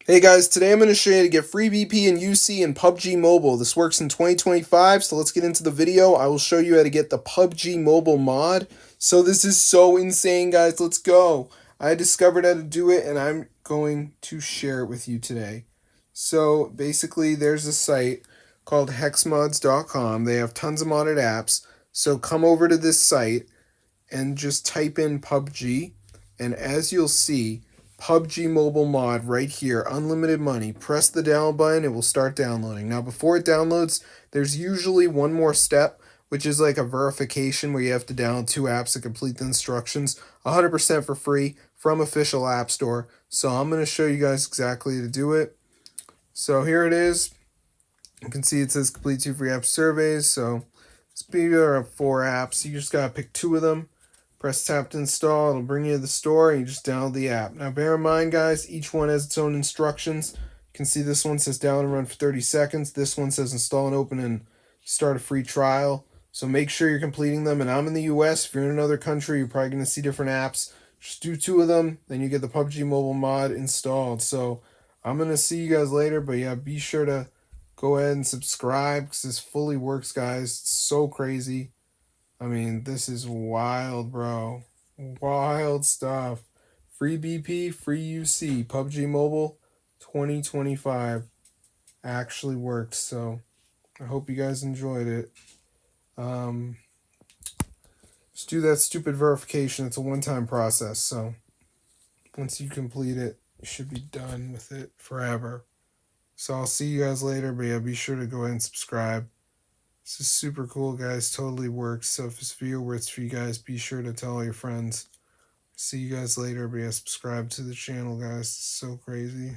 Hey guys, today I'm going to show you how to get free BP and UC in PUBG Mobile. This works in 2025, so let's get into the video. I will show you how to get the PUBG Mobile mod. So this is so insane, guys. Let's go. I discovered how to do it, and I'm going to share it with you today. So basically, there's a site called hexmods.com. They have tons of modded apps. So come over to this site and just type in PUBG, and as you'll see, PUBG Mobile mod right here, unlimited money. Press the download button, it will start downloading. Now, before it downloads, there's usually one more step, which is like a verification where you have to download 2 apps to complete the instructions. 100% for free from official App Store. So I'm going to show you guys exactly how to do it. So here it is. You can see it says complete 2 free app surveys. So there are 4 apps. You just got to pick 2 of them. Press tap to install. It'll bring you to the store and you just download the app. Now bear in mind, guys, each one has its own instructions. You can see this one says download and run for 30 seconds. This one says install and open and start a free trial. So make sure you're completing them. And I'm in the US. If you're in another country, you're probably going to see different apps. Just do 2 of them, then you get the PUBG Mobile mod installed. So I'm going to see you guys later. But yeah, be sure to go ahead and subscribe because this fully works, guys. It's so crazy. I mean, this is wild, bro. Wild stuff. Free BP, free UC. PUBG Mobile 2025 actually worked. So I hope you guys enjoyed it. Um, just do that stupid verification. It's a one-time process. So once you complete it, you should be done with it forever. So I'll see you guys later. But yeah, be sure to go ahead and subscribe. This is super cool, guys. Totally works. So if this video works for you guys, be sure to tell all your friends. See you guys later. But yeah, subscribe to the channel, guys. It's so crazy.